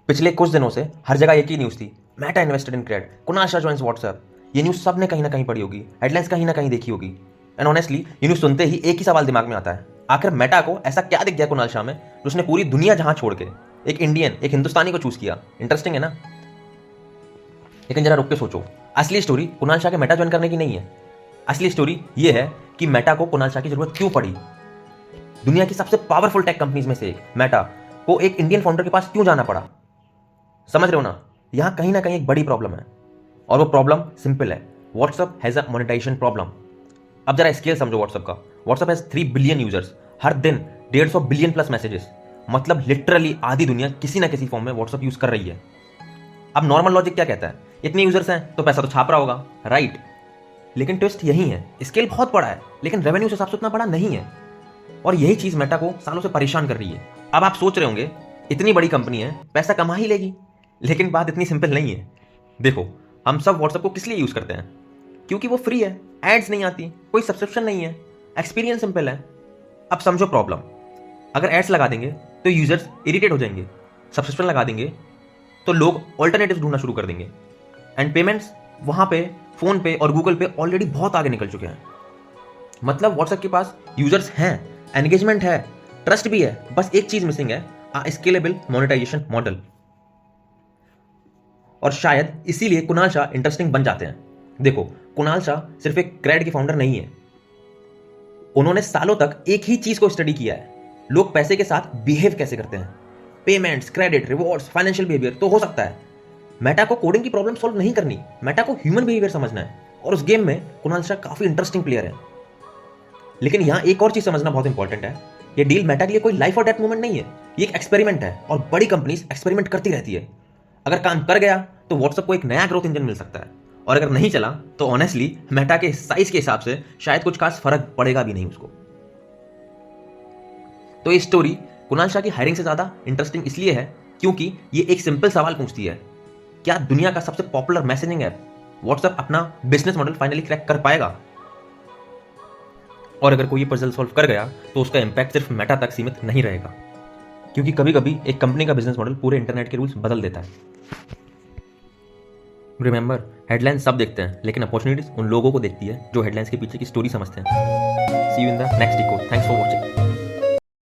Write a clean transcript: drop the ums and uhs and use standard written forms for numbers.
पिछले कुछ दिनों से हर जगह एक ही न्यूज़ थी, Meta invested in Cred, Kunal Shah joins WhatsApp. ये न्यूज़ सबने कहीं ना कहीं पढ़ी होगी, हेडलाइंस कहीं ना कहीं देखी होगी। एंड ऑनेस्टली ये न्यूज़ सुनते ही एक ही सवाल दिमाग में आता है, आखिर मेटा को ऐसा क्या दिख गया कुणाल शाह में जो उसने पूरी दुनिया जहां छोड़ के एक इंडियन, एक हिंदुस्तानी को चूज किया। इंटरेस्टिंग है ना? लेकिन जरा रुक के सोचो, असली स्टोरी कुणाल शाह के मेटा ज्वाइन करने की नहीं है। असली स्टोरी ये है कि मेटा को कुणाल शाह की जरूरत क्यों पड़ी। दुनिया की सबसे पावरफुल टेक कंपनीज में से एक मेटा को एक इंडियन फाउंडर के पास क्यों जाना पड़ा। समझ रहे हो ना? यहां कहीं ना कहीं एक बड़ी प्रॉब्लम है, और वो प्रॉब्लम सिंपल है। WhatsApp has a monetisation problem. अब जरा स्केल समझो व्हाट्सएप का। व्हाट्सएप हैज 3 बिलियन यूजर्स, हर दिन 150 बिलियन प्लस मैसेजेस। मतलब लिटरली आधी दुनिया किसी ना किसी फॉर्म में व्हाट्सएप यूज कर रही है। अब नॉर्मल लॉजिक क्या कहता है? इतने यूजर्स हैं तो पैसा तो छाप रहा होगा, राइट? लेकिन ट्विस्ट यही है, स्केल बहुत बड़ा है लेकिन रेवेन्यू से हिसाब से उतना बड़ा नहीं है। और यही चीज मेटा को सालों से परेशान कर रही है। अब आप सोच रहे होंगे इतनी बड़ी कंपनी है, पैसा कमा ही लेगी। लेकिन बात इतनी सिंपल नहीं है। देखो, हम सब व्हाट्सएप को किस लिए यूज करते हैं? क्योंकि वो फ्री है, एड्स नहीं आती, कोई सब्सक्रिप्शन नहीं है, एक्सपीरियंस सिंपल है। अब समझो प्रॉब्लम, अगर एड्स लगा देंगे तो यूजर्स इरिटेट हो जाएंगे, सब्सक्रिप्शन लगा देंगे तो लोग ऑल्टरनेटिव ढूंढना शुरू कर देंगे। एंड पेमेंट्स वहां पे फोन पे और गूगल पे ऑलरेडी बहुत आगे निकल चुके हैं। मतलब व्हाट्सएप के पास यूजर्स हैं, एंगेजमेंट है, ट्रस्ट भी है, बस एक चीज मिसिंग है, स्केलेबल मोनेटाइजेशन मॉडल। और शायद इसीलिए कुणाल शाह इंटरेस्टिंग बन जाते हैं। देखो, कुणाल शाह सिर्फ एक क्रेड के फाउंडर नहीं है, उन्होंने सालों तक एक ही चीज को स्टडी किया है, लोग पैसे के साथ बिहेव कैसे करते हैं। Payments, credit, rewards, financial behaviour तो हो सकता है, मेटा को कोडिंग की प्रॉब्लम सॉल्व नहीं करनी, मेटा को ह्यूमन बिहेवियर समझना है। और उस गेम में कुणाल शाह काफी इंटरेस्टिंग प्लेयर है। लेकिन यहां एक और चीज समझना बहुत इंपॉर्टेंट है, ये डील मेटा के लिए कोई लाइफ और डेथ मूवमेंट नहीं है, ये एक एक्सपेरिमेंट है। और बड़ी कंपनीज एक्सपेरिमेंट करती रहती है। अगर काम कर गया तो व्हाट्सएप को एक नया ग्रोथ इंजन मिल सकता है, और अगर नहीं चला तो ऑनेस्टली मेटा के साइज के हिसाब से शायद कुछ खास फर्क पड़ेगा भी नहीं उसको। तो ये स्टोरी कुणाल शाह की हायरिंग से ज्यादा इंटरेस्टिंग इसलिए है क्योंकि ये एक सिंपल सवाल पूछती है, क्या दुनिया का सबसे पॉपुलर मैसेजिंग ऐप व्हाट्सएप अपना बिजनेस मॉडल फाइनली क्रैक कर पाएगा? और अगर कोई ये पजल सॉल्व कर गया तो उसका इंपैक्ट सिर्फ मेटा तक सीमित नहीं रहेगा, क्योंकि कभी कभी एक कंपनी का बिजनेस मॉडल पूरे इंटरनेट के रूल्स बदल देता है। रिमेंबर, हेडलाइंस सब देखते हैं लेकिन अपॉर्चुनिटीज उन लोगों को देखती है जो हेडलाइंस के पीछे की स्टोरी समझते हैं। See you in the next decode. Thanks for watching.